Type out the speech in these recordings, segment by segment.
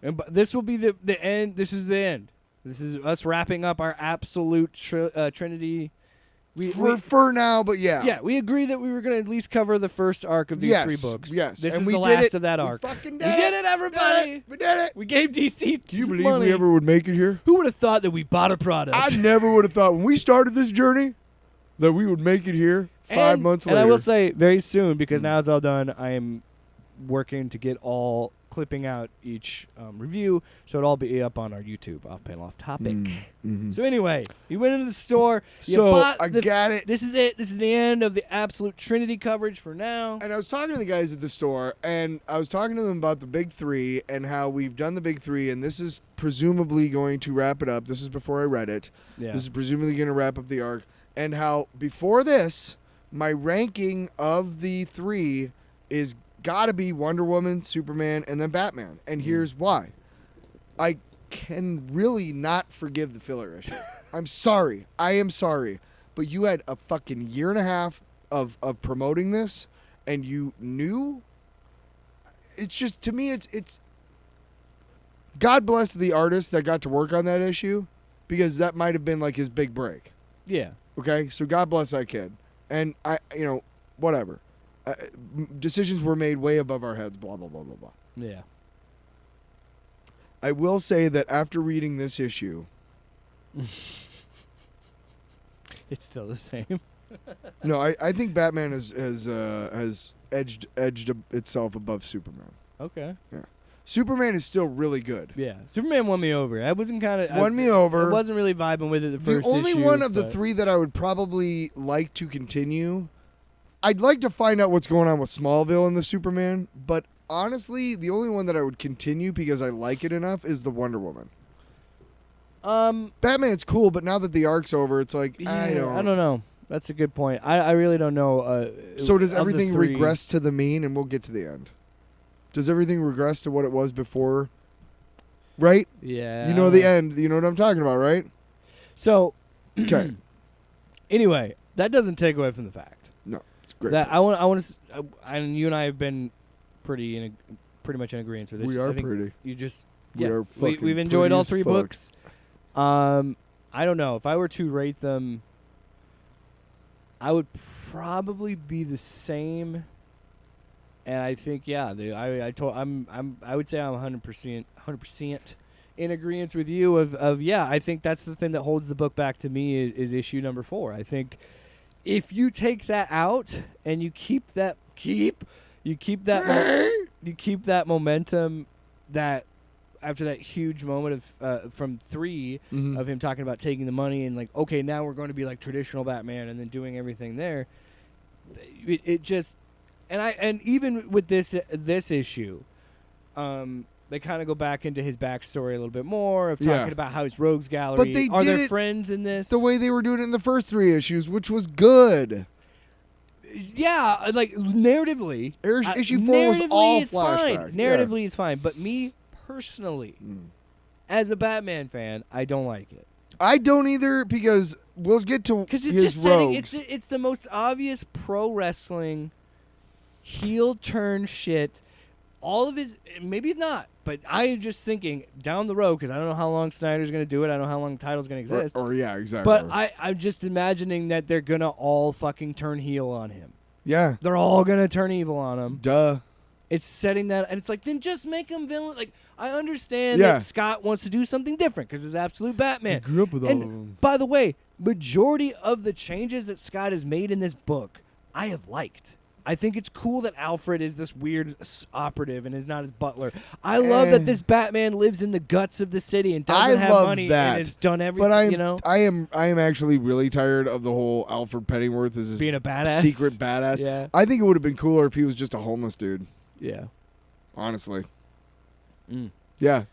this will be the end. This is the end. This is us wrapping up our absolute Trinity. For now, but yeah. Yeah, we agreed that we were going to at least cover the first arc of these 3 books. Yes, This and is we the did last it. of that arc. We fucking We did it, everybody. We did it. We gave DC Can you believe money. we ever would make it here? Who would have thought that we bought a product? I never would have thought when we started this journey that we would make it here 5 months later. And I will say very soon, because now it's all done, I am working to get all clipping out each review, so it'll all be up on our YouTube, Off Panel Off Topic. Mm-hmm. So anyway, you went into the store. You So bought I got it. This is it. This is the end of the absolute Trinity coverage for now. And I was talking to the guys at the store, and I was talking to them about the big 3 and how we've done the big 3, and this is presumably going to wrap it up. This is before I read it. Yeah. This is presumably going to wrap up the arc. And how before this, my ranking of the 3 is got to be Wonder Woman, Superman, and then Batman. And here's why. I can really not forgive the filler issue. I'm sorry. I am sorry. But you had a fucking year and a half of promoting this, and you knew. It's just, to me, it's God bless the artist that got to work on that issue, because that might have been like his big break. Yeah. Okay? So God bless that kid. And whatever. Decisions were made way above our heads, blah, blah, blah, blah, blah. Yeah. I will say that after reading this issue... It's still the same. No, I think Batman has edged itself above Superman. Okay. Yeah. Superman is still really good. Yeah. Superman won me over. I wasn't Won me over. I wasn't really vibing with it the first The only issue, one of the but 3 that I would probably like to continue... I'd like to find out what's going on with Smallville and the Superman, but honestly, the only one that I would continue because I like it enough is the Wonder Woman. Batman's cool, but now that the arc's over, it's like, yeah, I don't know. That's a good point. I really don't know. So does of the everything 3. regress to the mean? And we'll get to the end. Does everything regress to what it was before? Right? Yeah. You know the end. You know what I'm talking about, right? So, Okay. anyway, that doesn't take away from the fact. No, it's great. That I want to, and you and I have been pretty much in agreement with this. We are I think pretty. You just We are fucking we've enjoyed pretty all as 3 fuck. books. I don't know if I were to rate them. I would probably be the same, and I think I would say I'm 100% in agreement with you of I think that's the thing that holds the book back to me is issue number 4. I think if you take that out and you keep that momentum that after that huge moment of from 3 of him talking about taking the money and like, okay, now we're going to be like traditional Batman and then doing everything there. It just and even with this issue, they kind of go back into his backstory a little bit more of talking about how his rogues gallery. But they are did there it friends in this? the way they were doing it in the first 3 issues, which was good. Yeah, like narratively, Issue 4 was all it's flashback. fine. Narratively is fine, but me personally, as a Batman fan, I don't like it. I don't either, because we'll get to Because it's his just setting, rogues. it's the most obvious pro wrestling heel turn shit. All of his, maybe not, but I'm just thinking down the road, because I don't know how long Snyder's going to do it. I don't know how long the title's going to exist. Or yeah, exactly. But I'm just imagining that they're going to all fucking turn heel on him. Yeah. They're all going to turn evil on him. Duh. It's setting that, and it's like, then just make him villain. Like, I understand that Scott wants to do something different because he's absolute Batman. I grew up with all of them. By the way, majority of the changes that Scott has made in this book, I have liked. I think it's cool that Alfred is this weird operative and is not his butler. I love that this Batman lives in the guts of the city and doesn't have money and has done everything. But I am actually really tired of the whole Alfred Pennyworth as being a badass, secret badass. Yeah. I think it would have been cooler if he was just a homeless dude. Yeah. Honestly. Yeah.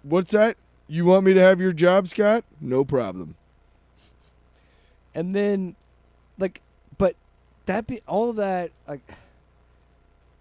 What's that? You want me to have your job, Scott? No problem. And then, like, but that be all of that, like,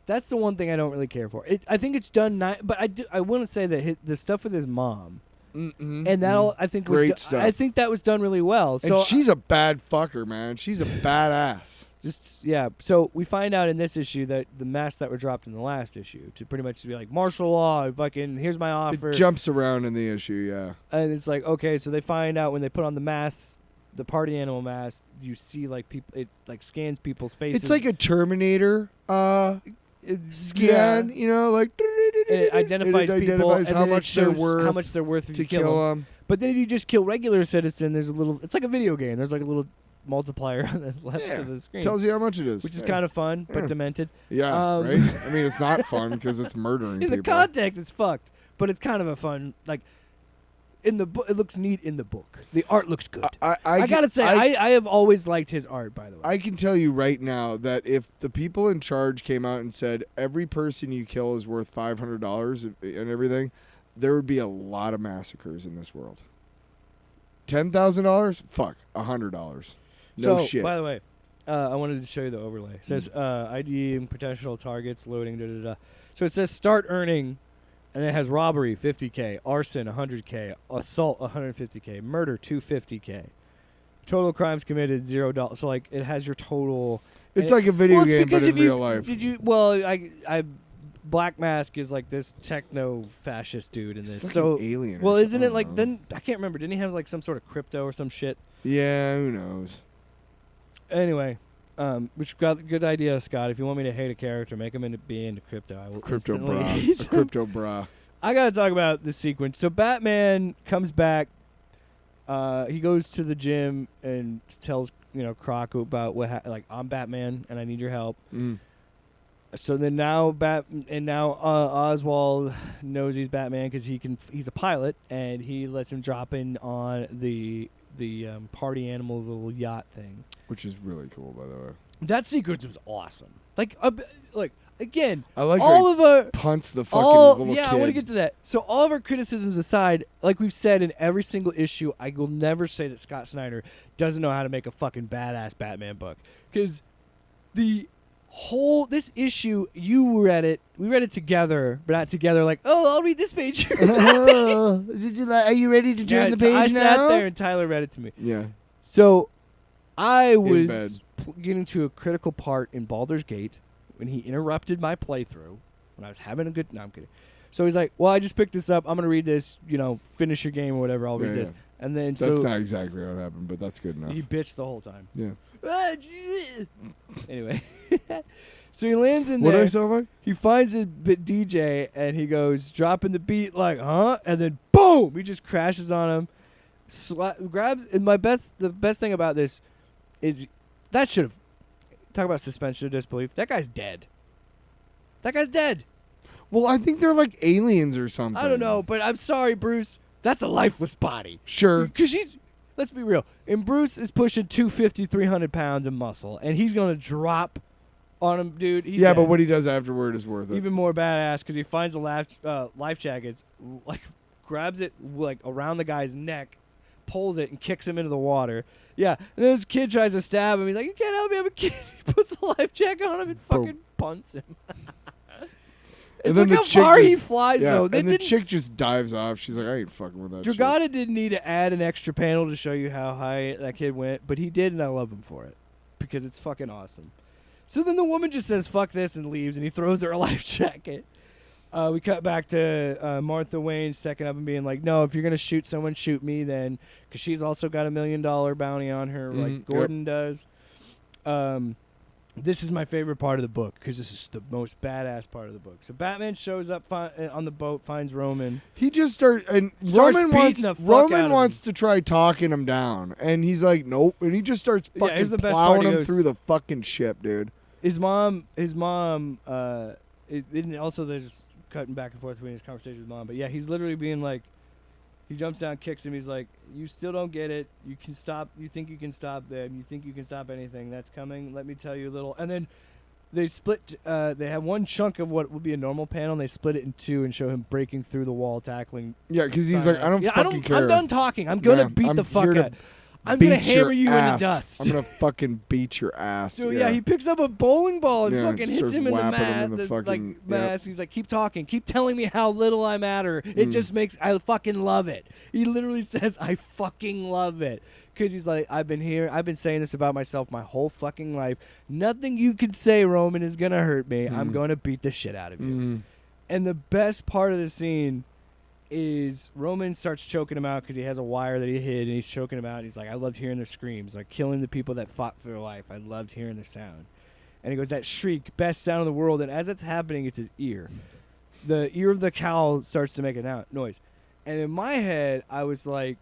that's the one thing I don't really care for. I think it's done but I want to say that the stuff with his mom, and that all I think great was stuff. I think that was done really well. So and she's a bad fucker, man. She's a badass. Just yeah. So we find out in this issue that the masks that were dropped in the last issue to pretty much be like martial law. Fucking here's my offer. It jumps around in the issue, yeah. And it's like okay, so they find out when they put on the masks, the party animal mask, you see like people. It like scans people's faces. It's like a Terminator scan, you know, like. And it identifies people. Identifies and how then much it they're shows worth how much they're worth if to you kill them. them. But then if you just kill regular citizen, there's a little. It's like a video game. There's like a little multiplier on the left of the screen. Tells you how much it is. Which is kind of fun, but demented. Yeah, right? I mean, it's not fun because it's murdering in people. In the context, it's fucked. But it's kind of a fun, like, in the book, it looks neat in the book. The art looks good. I gotta say, I have always liked his art, by the way. I can tell you right now that if the people in charge came out and said every person you kill is worth $500 and everything, there would be a lot of massacres in this world. $10,000? Fuck. $100. No shit. By the way, I wanted to show you the overlay. It says ID and potential targets loading. Da, da, da. So it says start earning, and it has robbery 50K, arson 100K, assault 150K, murder 250K, total crimes committed $0. So like it has your total. It's like a video game, but in real life. Did you? Well, I Black Mask is like this techno fascist dude in this. Like so an alien. Well, isn't it like? Then I can't remember. Didn't he have like some sort of crypto or some shit? Yeah, who knows. Anyway, which got good idea, Scott. If you want me to hate a character, make him be into crypto. I will crypto bra. A crypto bra. I gotta talk about this sequence. So Batman comes back. He goes to the gym and tells Croc about what like I'm Batman and I need your help. Mm. So then now Oswald knows he's Batman because he's a pilot and he lets him drop in on the party animals little yacht thing, which is really cool, by the way. That sequence was awesome. Like again, I like all of our punts the fucking little kid. I want to get to that. So all of our criticisms aside, like we've said in every single issue, I will never say that Scott Snyder doesn't know how to make a fucking badass Batman book because this issue, we read it together, but not together. Like, oh, I'll read this page. Oh, are you ready to turn the page now? I sat there and Tyler read it to me. Yeah. So, I was getting to a critical part in Baldur's Gate when he interrupted my playthrough when I was having a good. No, I'm kidding. So he's like, "Well, I just picked this up. I'm gonna read this. Finish your game or whatever. I'll read this." And then that's not exactly what happened, but that's good enough. He bitched the whole time. Yeah. Anyway, so he lands in there. What there. I saw like? He finds a DJ and he goes dropping the beat like, huh? And then boom, he just crashes on him, grabs. And the best thing about this is that should have talk about suspension of disbelief. That guy's dead. Well, I think they're like aliens or something. I don't know, but I'm sorry, Bruce. That's a lifeless body. Sure. Because let's be real. And Bruce is pushing 250, 300 pounds of muscle, and he's going to drop on him, dude. He's dead. But what he does afterward is worth it. Even more badass because he finds the life jackets, like grabs it like around the guy's neck, pulls it, and kicks him into the water. Yeah, and then his kid tries to stab him. He's like, "You can't help me, I'm a kid." He puts the life jacket on him and fucking punts him. And then look how far he flies, though. And the chick just dives off. She's like, I ain't fucking with that shit. Dragata didn't need to add an extra panel to show you how high that kid went, but he did, and I love him for it because it's fucking awesome. So then the woman just says, fuck this, and leaves, and he throws her a life jacket. We cut back to Martha Wayne second up and being like, no, if you're going to shoot someone, shoot me then, because she's also got $1 million bounty on her like Gordon does. This is my favorite part of the book because this is the most badass part of the book. So Batman shows up on the boat, finds Roman. He just starts Roman wants to try talking him down, and he's like, nope. And he just starts fucking plowing him through the fucking ship, dude. His mom. Also, they're just cutting back and forth between his conversation with mom. But yeah, he's literally being like, he jumps down, kicks him. He's like, you still don't get it. You can stop. You think you can stop them. You think you can stop anything that's coming. Let me tell you a little. And then they split. They have one chunk of what would be a normal panel, and they split it in two and show him breaking through the wall, tackling. Yeah, because he's like, I don't fucking care. I'm done talking. I'm going to beat the fuck out. I'm going to hammer you in the dust. I'm going to fucking beat your ass. So yeah, he picks up a bowling ball and fucking hits him in the mask. He's like, keep talking. Keep telling me how little I matter. It just makes, I fucking love it. He literally says, I fucking love it. Because he's like, I've been saying this about myself my whole fucking life. Nothing you can say, Roman, is going to hurt me. I'm going to beat the shit out of you. And the best part of the scene is Roman starts choking him out because he has a wire that he hid, and he's choking him out. He's like, I loved hearing their screams, like killing the people that fought for their life. I loved hearing their sound. And he goes, that shriek, best sound in the world. And as it's happening, it's his ear. The ear of the cow starts to make a noise. And in my head, I was like,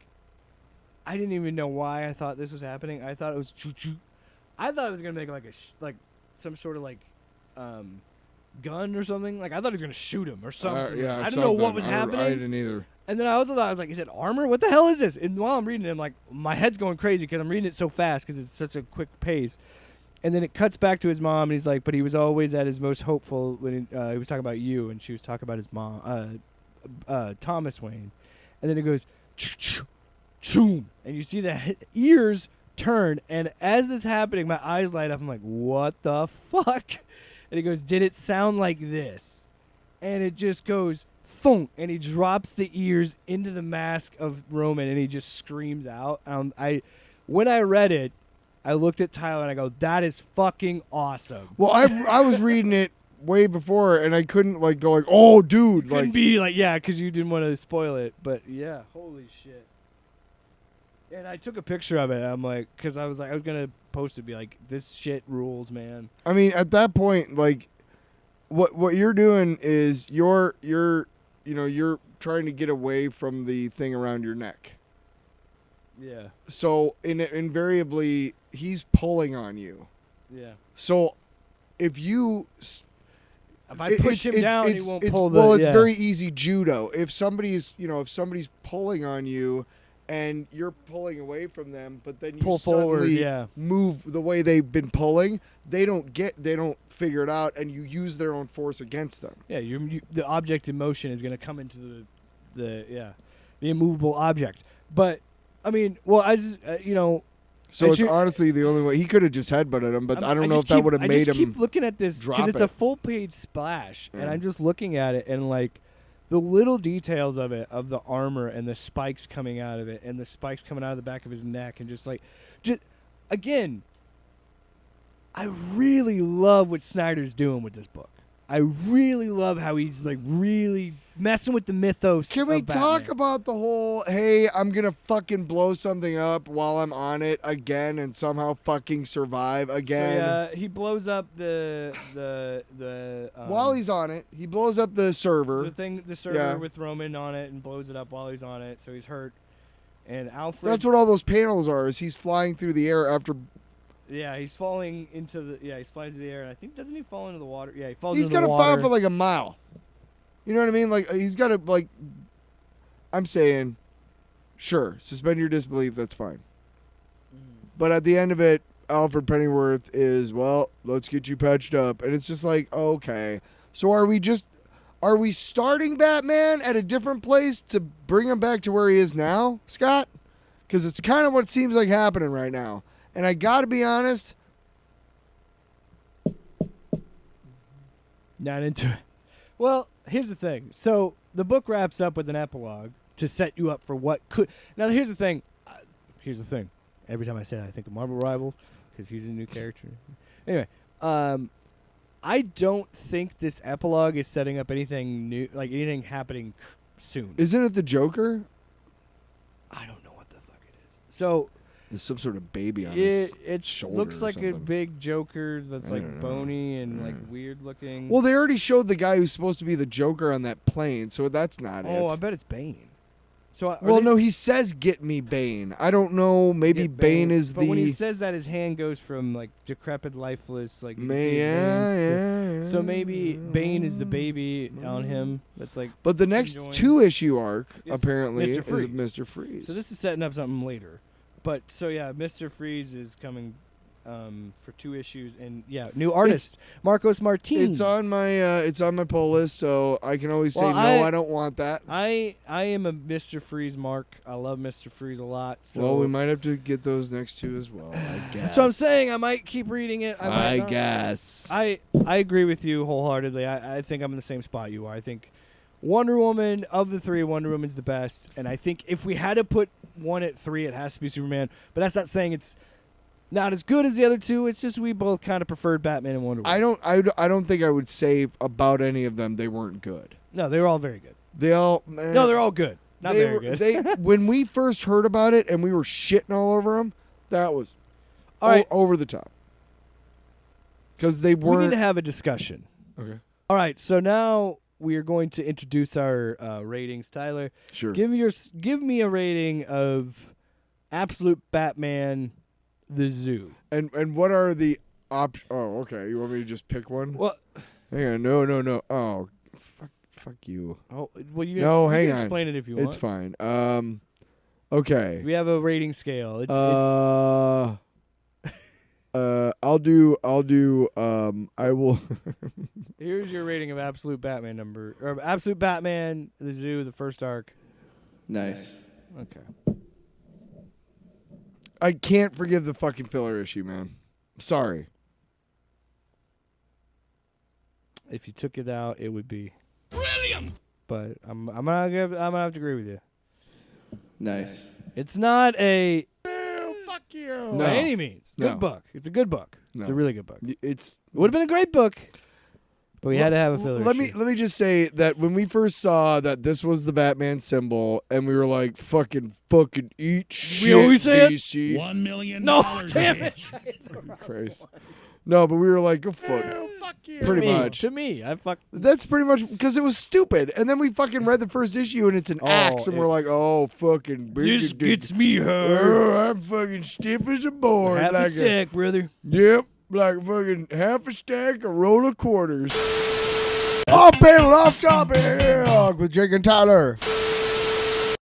I didn't even know why I thought this was happening. I thought it was choo-choo. I thought it was going to make like some sort of like gun or something. Like I thought he was going to shoot him or something. Yeah, I don't know what was happening. I didn't either. And then I also thought, I was like, is it armor? What the hell is this? And while I'm reading it, I'm like, my head's going crazy because I'm reading it so fast because it's such a quick pace. And then it cuts back to his mom, and he's like, but he was always at his most hopeful when he was talking about you, and she was talking about his mom, Thomas Wayne. And then it goes, choom, and you see the ears turn, and as this is happening, my eyes light up. I'm like, what the fuck? And he goes, did it sound like this? And it just goes, thunk, and he drops the ears into the mask of Roman, and he just screams out. When I read it, I looked at Tyler, and I go, that is fucking awesome. Well, I was reading it way before, and I couldn't like go like, oh, dude, Couldn't like be like, yeah, because you didn't want to spoil it. But yeah, holy shit. And I took a picture of it. I'm like, because I was gonna post it, be like, this shit rules, man. I mean, at that point, like, what you're doing is you're trying to get away from the thing around your neck. Yeah. So invariably, he's pulling on you. Yeah. So if I push him down, he won't pull the... Well, it's yeah. very easy judo. If somebody's pulling on you and you're pulling away from them, but then you pull suddenly forward, move the way they've been pulling, they don't figure it out, and you use their own force against them. Yeah, the object in motion is going to come into the immovable object. But, I mean, well, So it's honestly the only way. He could have just headbutted him, but I don't know if that would have made him. I just keep looking at this because it's a full-page splash, and I'm just looking at it, and like the little details of it, of the armor and the spikes coming out of it, and the spikes coming out of the back of his neck, and just again, I really love what Snyder's doing with this book. I really love how he's like really messing with the mythos. Can we of talk Batman. about the whole, hey, I'm going to fucking blow something up while I'm on it again and somehow fucking survive again? So, yeah, he blows up the while he's on it, he blows up the server. the server with Roman on it and blows it up while he's on it, so he's hurt. And Alfred... That's what all those panels are, is he's flying through the air after... Yeah, he's falling into the... Yeah, he's flying through the air, and I think, doesn't he fall into the water? Yeah, he falls He's into the gonna water. fall for like a mile. You know what I mean? Like, he's got to, like... I'm saying, sure, suspend your disbelief, that's fine. But at the end of it, Alfred Pennyworth is, well, let's get you patched up. And it's just like, okay. So are we starting Batman at a different place to bring him back to where he is now, Scott? Because it's kind of what seems like happening right now. And I got to be honest. Not into it. Well, here's the thing. So the book wraps up with an epilogue to set you up for what could... Now, here's the thing. Every time I say that, I think of Marvel Rivals because he's a new character. Anyway, I don't think this epilogue is setting up anything new, like anything happening soon. Isn't it the Joker? I don't know what the fuck it is. So... There's some sort of baby on his shoulder. It looks or like something. a big Joker that's I like don't know. bony and like weird looking. Well, they already showed the guy who's supposed to be the Joker on that plane, so that's not it. Oh, I bet it's Bane. So no, he says, "Get me Bane." I don't know. Maybe Bane is but the. when he says that, his hand goes from like decrepit, lifeless, like you can see his Yeah, veins to- yeah. So maybe Bane is the baby on him. That's like. But the next enjoying- 2-issue arc Is apparently Mr. is Freeze. Mr. Freeze. So this is setting up something later. But so yeah, Mr. Freeze is coming for 2 issues, and yeah, new artist Marcos Martin. It's on my pull list, so I can always say Well, no. I don't want that. I am a Mr. Freeze mark. I love Mr. Freeze a lot. So Well, we might have to get those next 2 as well. I guess. that's what I'm saying. I might keep reading it. I might not. guess. I agree with you wholeheartedly. I think I'm in the same spot you are. I think Wonder Woman, of the three, Wonder Woman's the best. And I think if we had to put one at 3, it has to be Superman. But that's not saying it's not as good as the other two. It's just we both kind of preferred Batman and Wonder Woman. I don't think I would say about any of them they weren't good. No, they were all very good. They all No, they're all good. Not very good. When we first heard about it and we were shitting all over them, that was All right. over the top. Because they weren't. We need to have a discussion. Okay. All right, so now we are going to introduce our ratings. Tyler, Sure. give me a rating of Absolute Batman, the Zoo. And what are the Oh, okay. You want me to just pick one? Well, hang on. No. Oh, fuck you. oh, well, you No, can hang on. explain it if you want. It's fine. Okay. We have a rating scale. It's I will. here's your rating of Absolute Batman, the Zoo, the first arc. Nice. Okay. I can't forgive the fucking filler issue, man. Sorry. If you took it out, it would be brilliant. But I'm gonna have to agree with you. Nice. It's not a Fuck you. by No. any means good No. book. It's a good book. It's a No. really good book. It's. It would have been a great book, but we had to have a filler. Let issue. me just say that when we first saw that this was the Batman symbol, and we were like, "fucking eat shit." We always say it. DC. $1 million. No, damn it. Fucking Christ. No, but we were like, "Go fuck." Pretty much. To me, I fuck. That's pretty much because it was stupid. And then we fucking read the first issue, and it's an axe, and we're like, "Oh, fucking." This gets me hard. Oh, I'm fucking stiff as a board. Half like a stack, brother. Yep, like fucking half a stack, a roll of quarters. Off panel, off topic with Jake and Tyler.